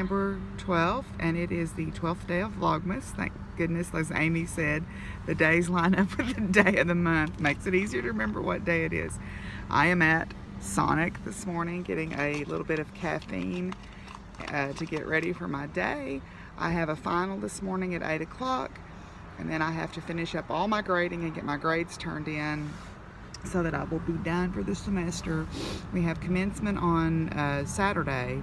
December 12th, and it is the 12th day of Vlogmas. Thank goodness, as Amy said, the days line up with the day of the month. Makes it easier to remember what day it is. I am at Sonic this morning getting a little bit of caffeine to get ready for my day. I have a final this morning at 8 o'clock, and then I have to finish up all my grading and get my grades turned in so that I will be done for the semester. We have commencement on Saturday,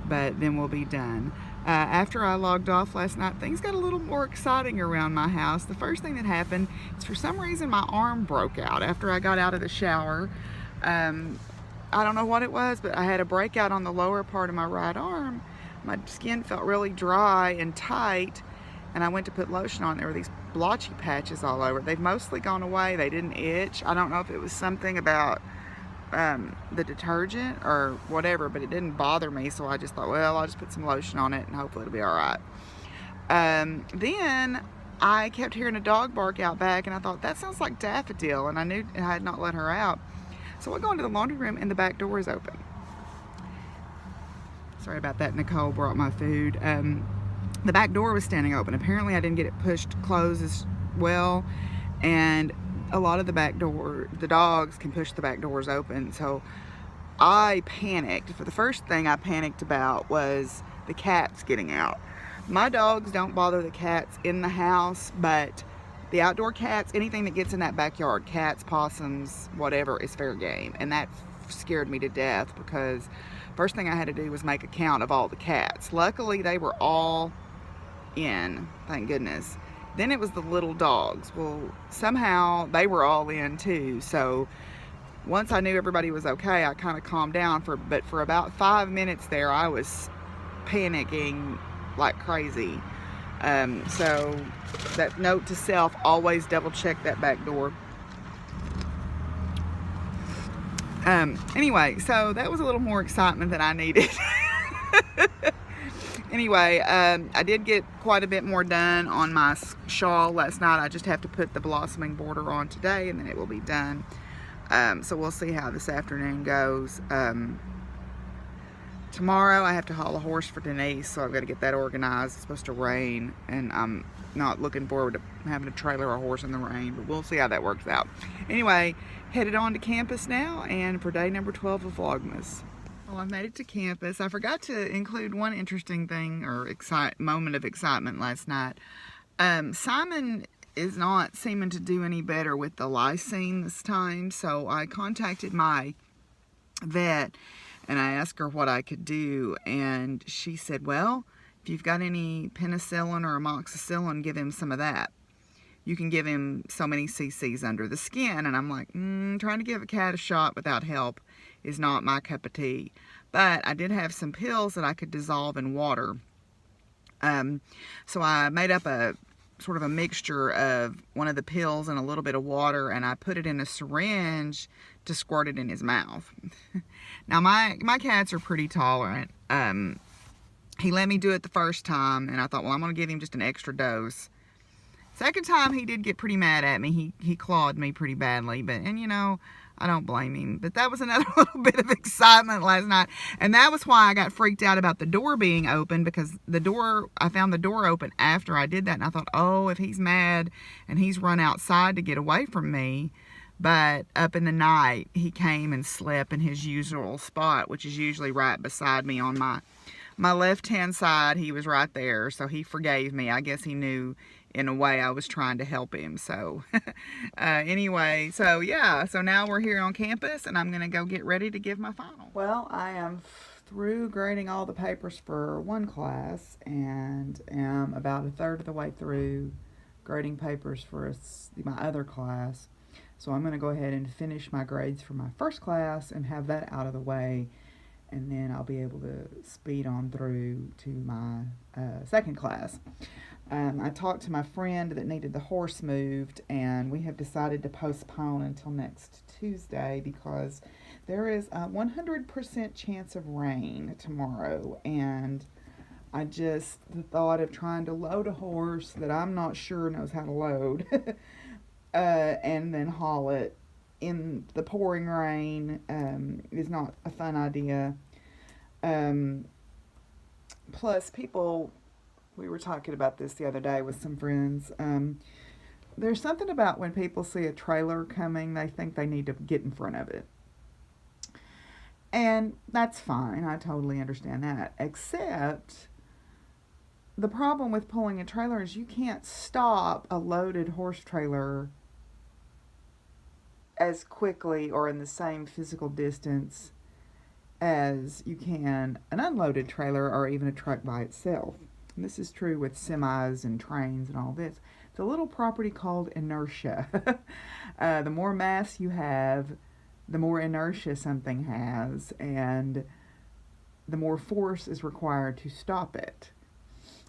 but then we'll be done. After I logged off last night, things got a little more exciting around my house. The first thing that happened is, for some reason, my arm broke out after I got out of the shower. I don't know what it was, but I had a breakout on the lower part of my right arm. My skin felt really dry and tight, and I went to put lotion on. There were these blotchy patches all over. They've mostly gone away. They didn't itch. I don't know if it was something about the detergent or whatever, but it didn't bother me, so I just thought, well, I'll just put some lotion on it and hopefully it'll be all right. Then I kept hearing a dog bark out back, and I thought, that sounds like Daffodil, and I knew I had not let her out. So I go into the laundry room, and the back door is open. Sorry about that. Nicole brought my food. The back door was standing open. Apparently I didn't get it pushed closed as well, and a lot of the back door, the dogs can push the back doors open. So I panicked. For the first thing I panicked about was the cats getting out. My dogs don't bother the cats in the house, but the outdoor cats, anything that gets in that backyard, cats, possums, whatever, is fair game. And that scared me to death, because first thing I had to do was make a count of all the cats. Luckily they were all in, thank goodness. Then it was the little dogs. Well, somehow they were all in too. So once I knew everybody was okay, I kind of calmed down. But for about 5 minutes there, I was panicking like crazy. So that note to self, always double check that back door. Anyway, so that was a little more excitement than I needed. Anyway, I did get quite a bit more done on my shawl last night. I just have to put the blossoming border on today, and then it will be done. So we'll see how this afternoon goes. Tomorrow I have to haul a horse for Denise, so I've got to get that organized. It's supposed to rain, and I'm not looking forward to having a trailer or a horse in the rain, but we'll see how that works out. Anyway, headed on to campus now, and for day number 12 of Vlogmas. Well, I've made it to campus. I forgot to include one interesting thing or moment of excitement last night. Simon is not seeming to do any better with the lysine this time, so I contacted my vet and I asked her what I could do, and she said, well, if you've got any penicillin or amoxicillin, give him some of that. You can give him so many cc's under the skin. And I'm like, trying to give a cat a shot without help is not my cup of tea. But I did have some pills that I could dissolve in water. So I made up a sort of a mixture of one of the pills and a little bit of water, and I put it in a syringe to squirt it in his mouth. Now my cats are pretty tolerant. He let me do it the first time, and I thought, well, I'm going to give him just an extra dose. Second time, he did get pretty mad at me. He clawed me pretty badly, and you know, I don't blame him. But that was another little bit of excitement last night, and that was why I got freaked out about the door being open, because I found the door open after I did that, and I thought, oh, if he's mad and he's run outside to get away from me. But up in the night, he came and slept in his usual spot, which is usually right beside me on my left-hand side. He was right there, so he forgave me. I guess he knew in a way I was trying to help him. So anyway, so yeah, so now we're here on campus, and I'm gonna go get ready to give my final. Well, I am through grading all the papers for one class, and am about a third of the way through grading papers for my other class. So I'm gonna go ahead and finish my grades for my first class and have that out of the way, and then I'll be able to speed on through to my second class. I talked to my friend that needed the horse moved, and we have decided to postpone until next Tuesday because there is a 100% chance of rain tomorrow, and I just, the thought of trying to load a horse that I'm not sure knows how to load and then haul it in the pouring rain is not a fun idea. Plus, people, we were talking about this the other day with some friends. There's something about when people see a trailer coming, they think they need to get in front of it. And that's fine. I totally understand that. Except the problem with pulling a trailer is you can't stop a loaded horse trailer as quickly or in the same physical distance as you can an unloaded trailer or even a truck by itself. And this is true with semis and trains and all this. It's a little property called inertia. The more mass you have, the more inertia something has, and the more force is required to stop it.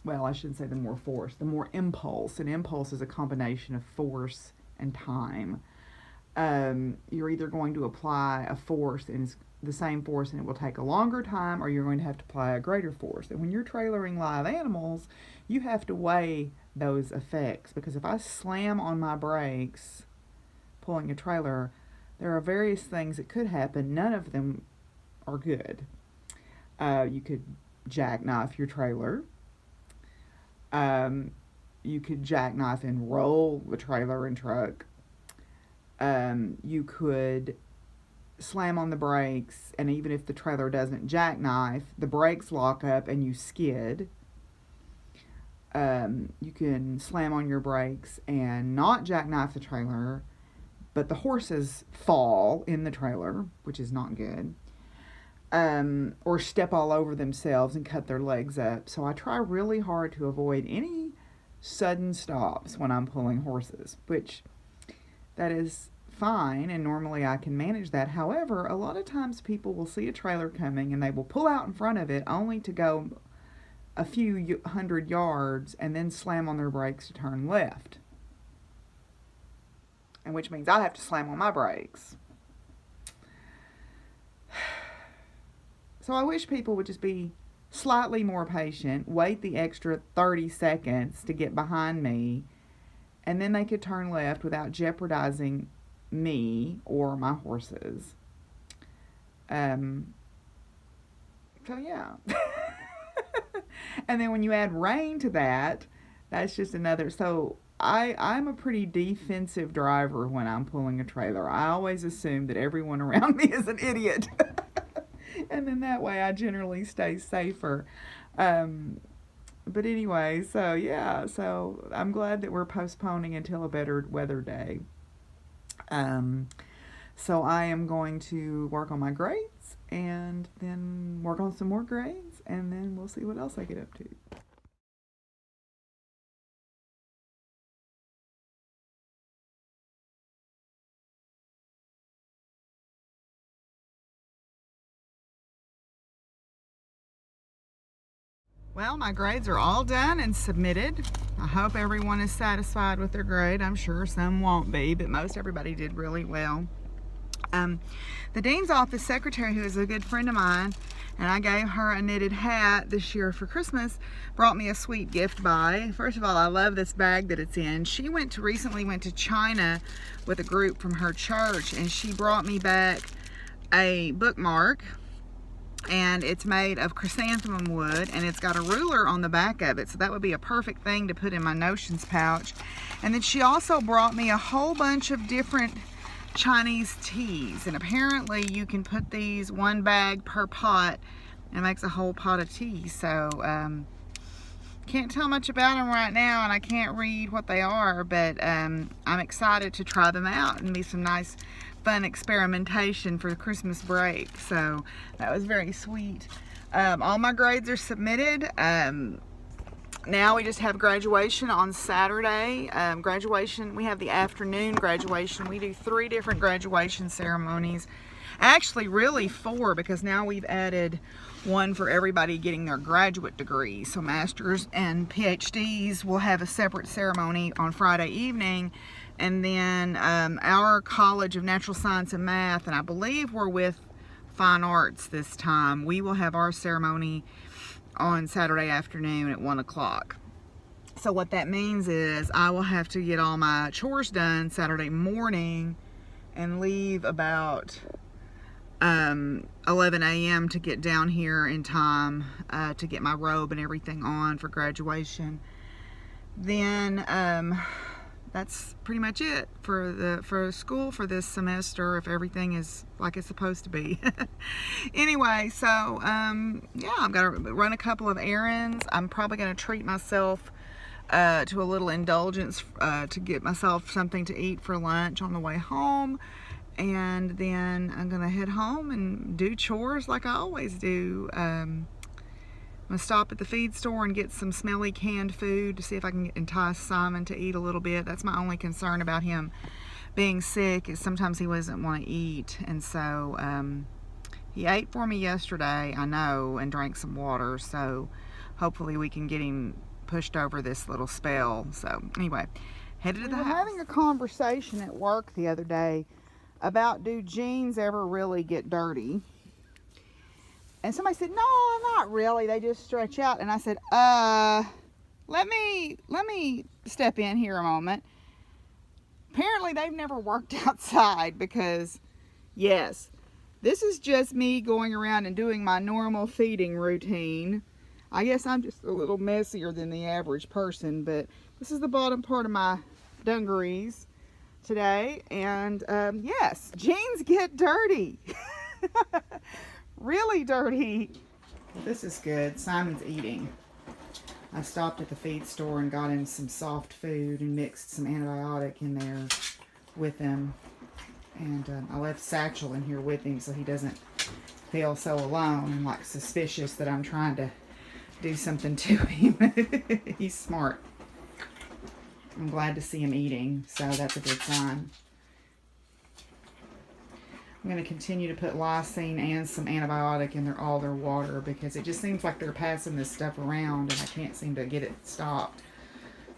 Well, I shouldn't say the more force, the more impulse. And impulse is a combination of force and time. You're either going to apply a force, and it's the same force, and it will take a longer time, or you're going to have to apply a greater force. And when you're trailering live animals, you have to weigh those effects, because if I slam on my brakes pulling a trailer, there are various things that could happen. None of them are good. You could jackknife your trailer. You could jackknife and roll the trailer and truck. You could slam on the brakes, and even if the trailer doesn't jackknife, the brakes lock up and you skid. You can slam on your brakes and not jackknife the trailer, but the horses fall in the trailer, which is not good. Or step all over themselves and cut their legs up. So I try really hard to avoid any sudden stops when I'm pulling horses, which that is fine, and normally I can manage that. However, a lot of times people will see a trailer coming and they will pull out in front of it only to go a few hundred yards and then slam on their brakes to turn left. And which means I have to slam on my brakes. So I wish people would just be slightly more patient, wait the extra 30 seconds to get behind me, and then they could turn left without jeopardizing me or my horses. So yeah. And then when you add rain to that, that's just another. So I'm a pretty defensive driver when I'm pulling a trailer. I always assume that everyone around me is an idiot. And then that way I generally stay safer. But anyway, so yeah, so I'm glad that we're postponing until a better weather day. So I am going to work on my grades and then work on some more grades, and then we'll see what else I get up to. Well, my grades are all done and submitted. I hope everyone is satisfied with their grade. I'm sure some won't be, but most everybody did really well. The Dean's Office Secretary, who is a good friend of mine, and I gave her a knitted hat this year for Christmas, brought me a sweet gift bag. First of all, I love this bag that it's in. She recently went to China with a group from her church, and she brought me back a bookmark, and it's made of chrysanthemum wood, and it's got a ruler on the back of it, so that would be a perfect thing to put in my notions pouch. And then she also brought me a whole bunch of different Chinese teas, and apparently you can put these one bag per pot and it makes a whole pot of tea. So can't tell much about them right now, and I can't read what they are, but I'm excited to try them out and be some nice fun experimentation for the Christmas break. So that was very sweet. All my grades are submitted. Now we just have graduation on Saturday. Graduation, we have the afternoon graduation. We do 3 different graduation ceremonies. Actually, really 4, because now we've added one for everybody getting their graduate degree. So masters and PhDs will have a separate ceremony on Friday evening. And then our College of Natural Science and Math, and I believe we're with Fine Arts this time, we will have our ceremony on Saturday afternoon at 1 o'clock. So what that means is I will have to get all my chores done Saturday morning and leave about 11 a.m. to get down here in time to get my robe and everything on for graduation. Then that's pretty much it for school for this semester, if everything is like it's supposed to be. Anyway, so yeah, I'm gonna run a couple of errands. I'm probably gonna treat myself to a little indulgence to get myself something to eat for lunch on the way home, and then I'm gonna head home and do chores like I always do. I'm gonna stop at the feed store and get some smelly canned food to see if I can entice Simon to eat a little bit. That's my only concern about him being sick, is sometimes he doesn't want to eat. And so he ate for me yesterday, I know, and drank some water. So hopefully we can get him pushed over this little spell. So anyway, headed to the house. We were having a conversation at work the other day about, do jeans ever really get dirty? And somebody said, no, not really. They just stretch out. And I said, let me step in here a moment. Apparently they've never worked outside, because yes, this is just me going around and doing my normal feeding routine. I guess I'm just a little messier than the average person, but this is the bottom part of my dungarees today. And yes, jeans get dirty. Really dirty. This is good. Simon's eating. I stopped at the feed store and got him some soft food and mixed some antibiotic in there with him. And I left Satchel in here with him so he doesn't feel so alone and like suspicious that I'm trying to do something to him. He's smart. I'm glad to see him eating, so that's a good sign. I'm going to continue to put lysine and some antibiotic in all their water, because it just seems like they're passing this stuff around and I can't seem to get it stopped.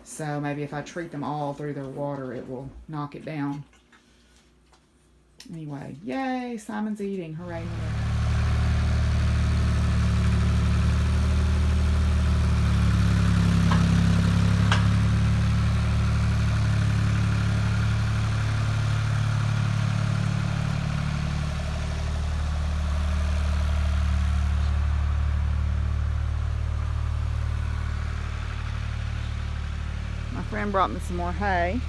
So maybe if I treat them all through their water, it will knock it down. Anyway, yay, Simon's eating. Hooray, hooray. Friend brought me some more hay.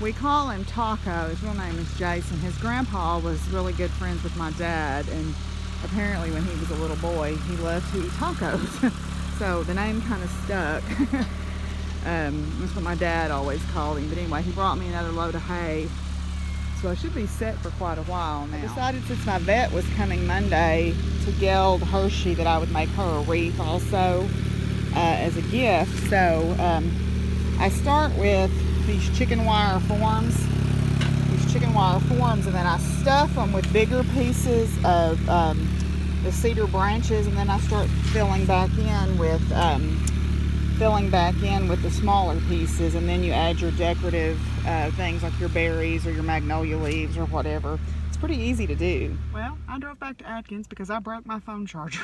We call him Taco. His real name is Jason. His grandpa was really good friends with my dad, and apparently when he was a little boy he loved to eat tacos. So the name kind of stuck. That's what my dad always called him. But anyway, he brought me another load of hay, so I should be set for quite a while now. I decided, since my vet was coming Monday, to geld Hershey that I would make her a wreath also as a gift. So I start with these chicken wire forms, and then I stuff them with bigger pieces of the cedar branches, and then I start filling back in with the smaller pieces, and then you add your decorative things like your berries or your magnolia leaves or whatever. It's pretty easy to do. Well, I drove back to Atkins because I broke my phone charger.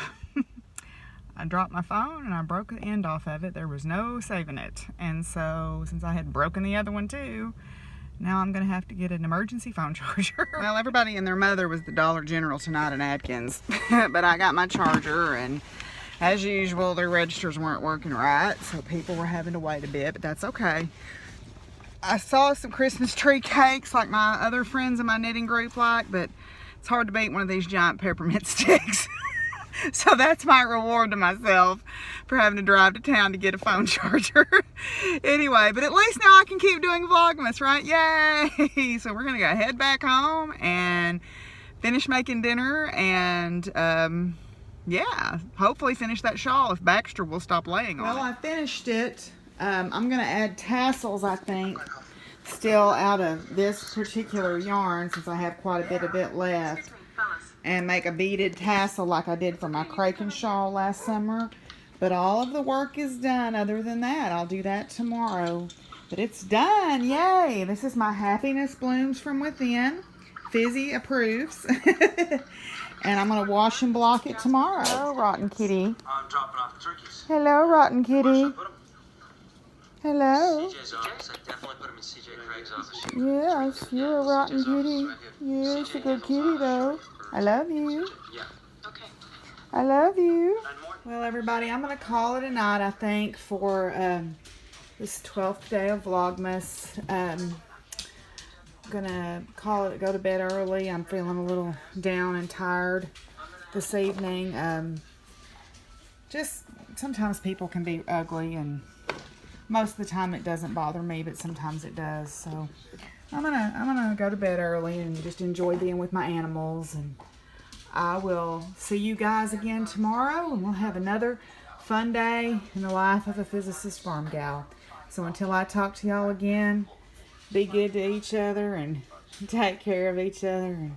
I dropped my phone and I broke the end off of it. There was no saving it. And so, since I had broken the other one too, now I'm going to have to get an emergency phone charger. Well, everybody and their mother was the Dollar General tonight in Atkins. But I got my charger, and as usual, their registers weren't working right. So people were having to wait a bit, but that's okay. I saw some Christmas tree cakes like my other friends in my knitting group like, but it's hard to beat one of these giant peppermint sticks. So that's my reward to myself for having to drive to town to get a phone charger. Anyway, but at least now I can keep doing Vlogmas, right? Yay! So we're going to go head back home and finish making dinner, and yeah, hopefully finish that shawl if Baxter will stop laying on it. Well, I finished it. I'm going to add tassels, I think, still out of this particular yarn, since I have quite a bit of it left, and make a beaded tassel like I did for my Kraken shawl last summer. But all of the work is done. Other than that, I'll do that tomorrow. But it's done. Yay! This is my Happiness Blooms from Within. Fizzy approves. And I'm going to wash and block it tomorrow. Hello, Rotten Kitty. I'm dropping off the turkeys. Hello, Rotten Kitty. Hello. CJ's office. I definitely put him in CJ Craig's office. Yes, you're a rotten kitty. Yes, a good kitty though. I love you. Yeah. Okay. I love you. And more. Well, everybody, I'm going to call it a night, I think, for this 12th day of Vlogmas. I'm going to call it, go to bed early. I'm feeling a little down and tired this evening. Just sometimes people can be ugly, and most of the time it doesn't bother me, but sometimes it does. So I'm gonna go to bed early and just enjoy being with my animals, and I will see you guys again tomorrow, and we'll have another fun day in the life of a Physicist Farmgal. So until I talk to y'all again, be good to each other and take care of each other, and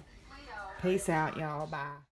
peace out, y'all. Bye.